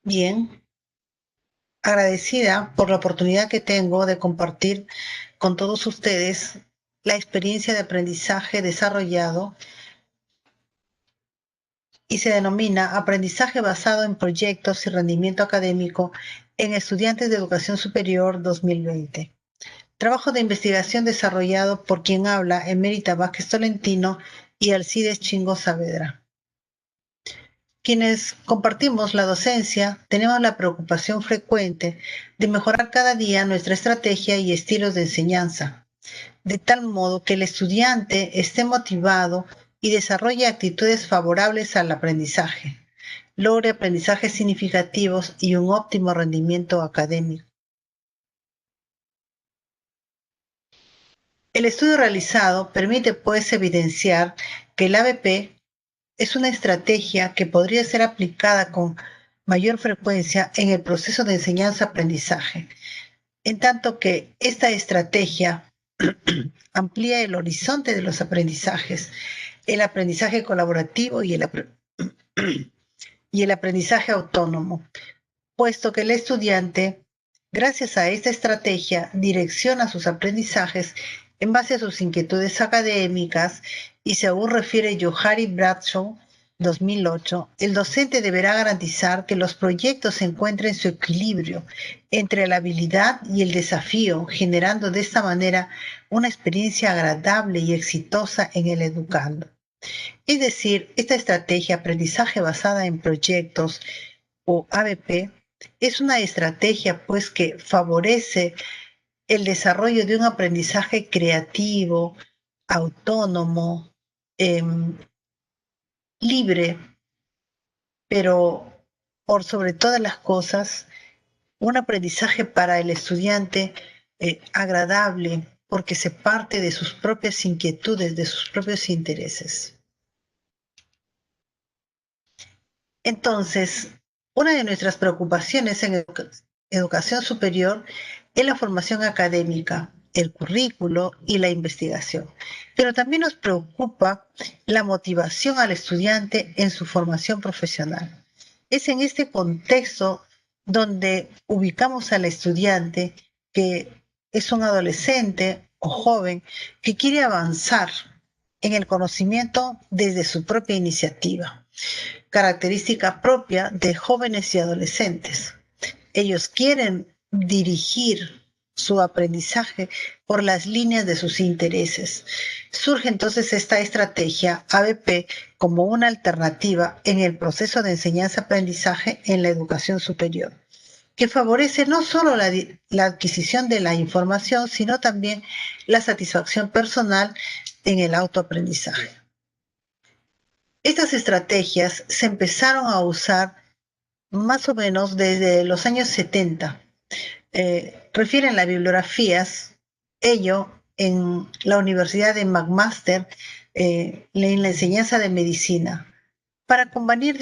Bien, agradecida por la oportunidad que tengo de compartir con todos ustedes la experiencia de aprendizaje desarrollado y se denomina Aprendizaje basado en proyectos y rendimiento académico en estudiantes de educación superior 2020. Trabajo de investigación desarrollado por quien habla, Emérita Vázquez Tolentino y Alcides Chingo Saavedra. Quienes compartimos la docencia tenemos la preocupación frecuente de mejorar cada día nuestra estrategia y estilos de enseñanza, de tal modo que el estudiante esté motivado y desarrolle actitudes favorables al aprendizaje, logre aprendizajes significativos y un óptimo rendimiento académico. El estudio realizado permite pues evidenciar que el ABP es una estrategia que podría ser aplicada con mayor frecuencia en el proceso de enseñanza-aprendizaje, en tanto que esta estrategia amplía el horizonte de los aprendizajes, el aprendizaje colaborativo y el aprendizaje autónomo, puesto que el estudiante, gracias a esta estrategia, direcciona sus aprendizajes en base a sus inquietudes académicas y según refiere Johari Bradshaw, 2008, el docente deberá garantizar que los proyectos encuentren su equilibrio entre la habilidad y el desafío, generando de esta manera una experiencia agradable y exitosa en el educando. Es decir, esta estrategia aprendizaje basada en proyectos o ABP es una estrategia pues que favorece el desarrollo de un aprendizaje creativo, autónomo, eh, libre, pero por sobre todas las cosas, un aprendizaje para el estudiante agradable porque se parte de sus propias inquietudes, de sus propios intereses. Entonces, una de nuestras preocupaciones en educación superior es la formación académica, el currículo y la investigación. Pero también nos preocupa la motivación al estudiante en su formación profesional. Es en este contexto donde ubicamos al estudiante que es un adolescente o joven que quiere avanzar en el conocimiento desde su propia iniciativa, característica propia de jóvenes y adolescentes. Ellos quieren dirigir su aprendizaje por las líneas de sus intereses. Surge entonces esta estrategia ABP como una alternativa en el proceso de enseñanza-aprendizaje en la educación superior, que favorece no solo la adquisición de la información, sino también la satisfacción personal en el autoaprendizaje. Estas estrategias se empezaron a usar más o menos desde los años 70. Refieren las bibliografías, ello en la Universidad de McMaster, en la enseñanza de medicina, para combatir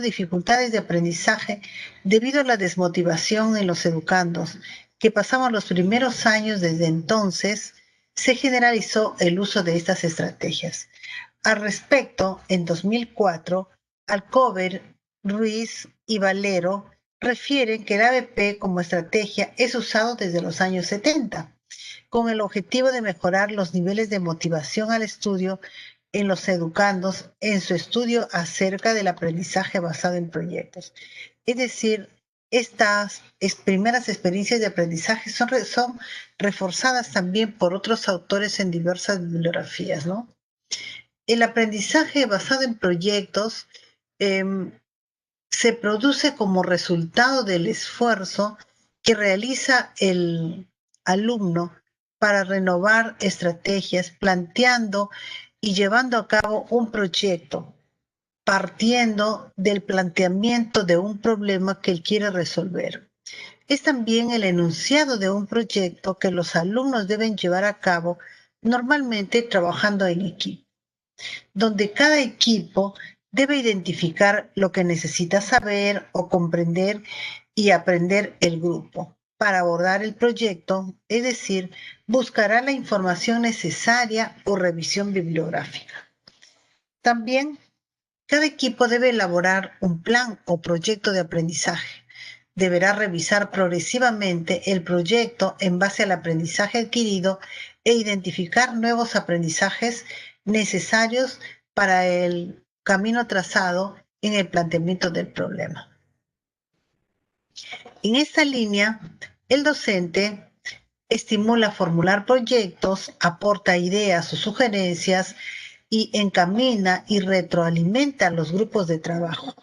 dificultades de aprendizaje debido a la desmotivación en los educandos, que pasaban los primeros años desde entonces, se generalizó el uso de estas estrategias. Al respecto, en 2004, Alcover, Ruiz y Valero refieren que el ABP como estrategia es usado desde los años 70, con el objetivo de mejorar los niveles de motivación al estudio en los educandos en su estudio acerca del aprendizaje basado en proyectos. Es decir, estas primeras experiencias de aprendizaje son reforzadas también por otros autores en diversas bibliografías, ¿no? El aprendizaje basado en proyectos eh, se produce como resultado del esfuerzo que realiza el alumno para renovar estrategias, planteando y llevando a cabo un proyecto, partiendo del planteamiento de un problema que él quiere resolver. Es también el enunciado de un proyecto que los alumnos deben llevar a cabo, normalmente trabajando en equipo, donde cada equipo debe identificar lo que necesita saber o comprender y aprender el grupo para abordar el proyecto, es decir, buscará la información necesaria o revisión bibliográfica. También Cada equipo debe elaborar un plan o proyecto de aprendizaje. Deberá revisar progresivamente el proyecto en base al aprendizaje adquirido e identificar nuevos aprendizajes necesarios para el camino trazado en el planteamiento del problema. En esta línea, el docente estimula formular proyectos, aporta ideas o sugerencias y encamina y retroalimenta a los grupos de trabajo.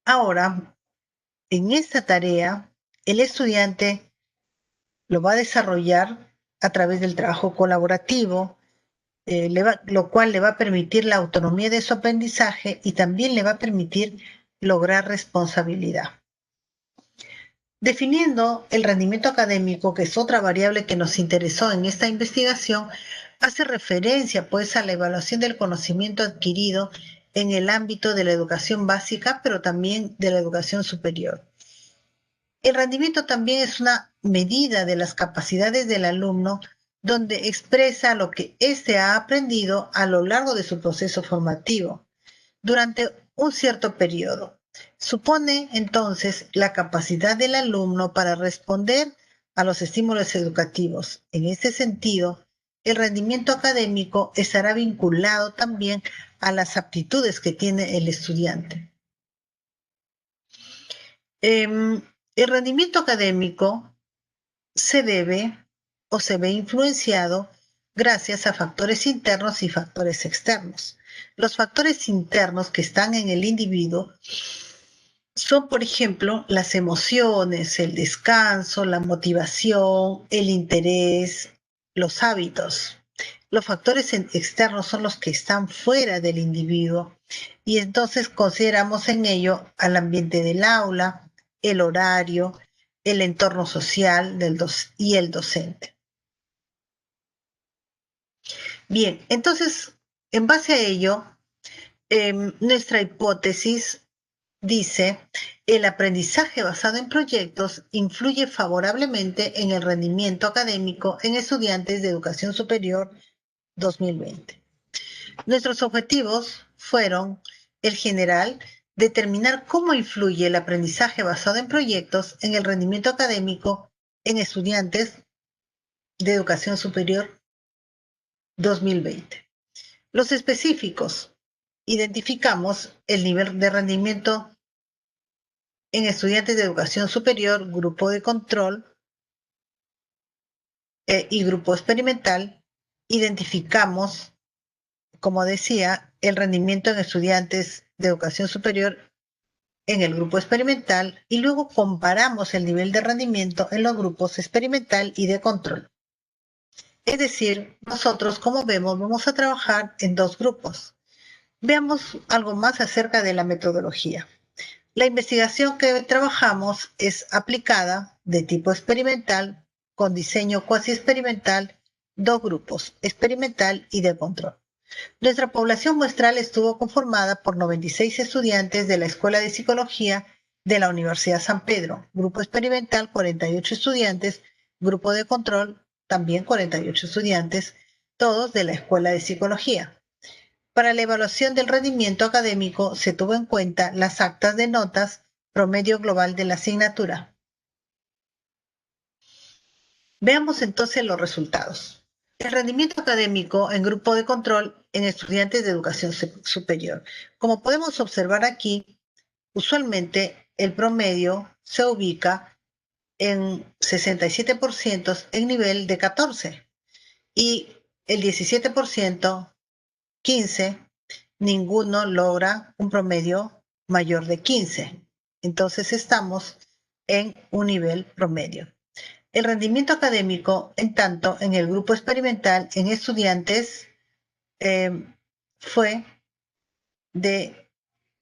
Ahora, en esta tarea, el estudiante lo va a desarrollar a través del trabajo colaborativo, lo cual le va a permitir la autonomía de su aprendizaje y también le va a permitir lograr responsabilidad. Definiendo el rendimiento académico, que es otra variable que nos interesó en esta investigación, hace referencia pues a la evaluación del conocimiento adquirido en el ámbito de la educación básica, pero también de la educación superior. El rendimiento también es una medida de las capacidades del alumno, donde expresa lo que éste ha aprendido a lo largo de su proceso formativo durante un cierto periodo. Supone entonces la capacidad del alumno para responder a los estímulos educativos. En este sentido, el rendimiento académico estará vinculado también a las aptitudes que tiene el estudiante. El rendimiento académico se debe o se ve influenciado gracias a factores internos y factores externos. Los factores internos que están en el individuo son, por ejemplo, las emociones, el descanso, la motivación, el interés, los hábitos. Los factores externos son los que están fuera del individuo y entonces consideramos en ello al ambiente del aula, el horario, el entorno social y el docente. Bien, entonces, en base a ello, nuestra hipótesis dice, el aprendizaje basado en proyectos influye favorablemente en el rendimiento académico en estudiantes de educación superior 2020. Nuestros objetivos fueron, el general, determinar cómo influye el aprendizaje basado en proyectos en el rendimiento académico en estudiantes de educación superior 2020. Los específicos, identificamos el nivel de rendimiento en estudiantes de educación superior, grupo de control y grupo experimental. Identificamos, como decía, el rendimiento en estudiantes de educación superior en el grupo experimental y luego comparamos el nivel de rendimiento en los grupos experimental y de control. Es decir, nosotros, como vemos, vamos a trabajar en dos grupos. Veamos algo más acerca de la metodología. La investigación que trabajamos es aplicada de tipo experimental con diseño cuasi experimental, dos grupos, experimental y de control. Nuestra población muestral estuvo conformada por 96 estudiantes de la Escuela de Psicología de la Universidad San Pedro, grupo experimental 48 estudiantes, grupo de control también 48 estudiantes, todos de la Escuela de Psicología. Para la evaluación del rendimiento académico se tuvo en cuenta las actas de notas promedio global de la asignatura. Veamos entonces los resultados. El rendimiento académico en grupo de control en estudiantes de educación superior. Como podemos observar aquí, usualmente el promedio se ubica en 67% en nivel de 14 y el 17%, 15, ninguno logra un promedio mayor de 15. Entonces estamos en un nivel promedio. El rendimiento académico, en tanto, en el grupo experimental en estudiantes fue de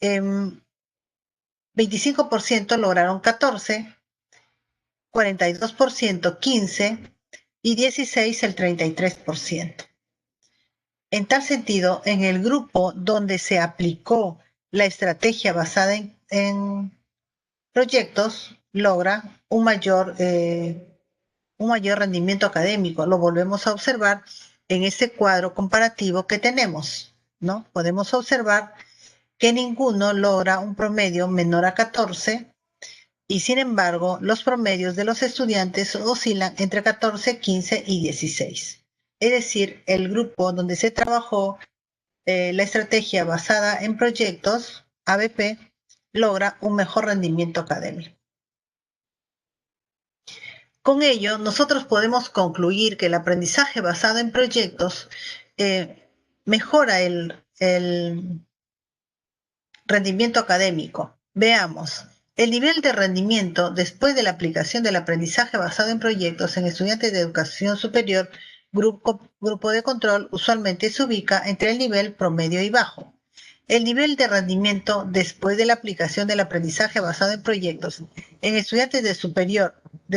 25% lograron 14, 42% 15 y 16 el 33%. En tal sentido, en el grupo donde se aplicó la estrategia basada en proyectos, logra un mayor rendimiento académico. Lo volvemos a observar en ese cuadro comparativo que tenemos, ¿no? Podemos observar que ninguno logra un promedio menor a 14 y sin embargo los promedios de los estudiantes oscilan entre 14, 15 y 16. Es decir, el grupo donde se trabajó la estrategia basada en proyectos, ABP, logra un mejor rendimiento académico. Con ello, nosotros podemos concluir que el aprendizaje basado en proyectos mejora el rendimiento académico. Veamos, el nivel de rendimiento después de la aplicación del aprendizaje basado en proyectos en estudiantes de educación superior, grupo de control, usualmente se ubica entre el nivel promedio y bajo. El nivel de rendimiento después de la aplicación del aprendizaje basado en proyectos en estudiantes de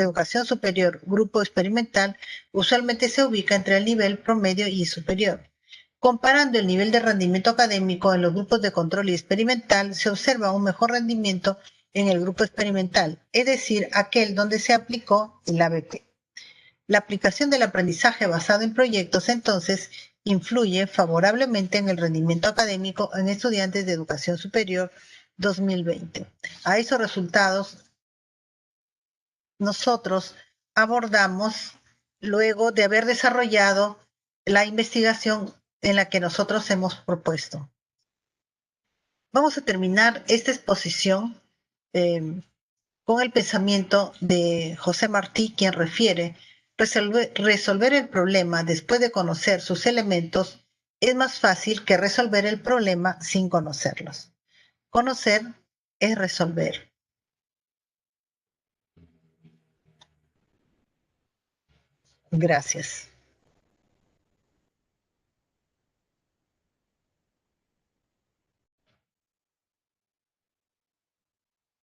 educación superior, grupo experimental, usualmente se ubica entre el nivel promedio y superior. Comparando el nivel de rendimiento académico en los grupos de control y experimental, se observa un mejor rendimiento en el grupo experimental, es decir, aquel donde se aplicó el ABP. La aplicación del aprendizaje basado en proyectos, entonces, influye favorablemente en el rendimiento académico en estudiantes de educación superior 2020. A esos resultados nosotros abordamos luego de haber desarrollado la investigación en la que nosotros hemos propuesto. Vamos a terminar esta exposición con el pensamiento de José Martí, quien refiere, resolver el problema después de conocer sus elementos es más fácil que resolver el problema sin conocerlos. Conocer es resolver. Gracias.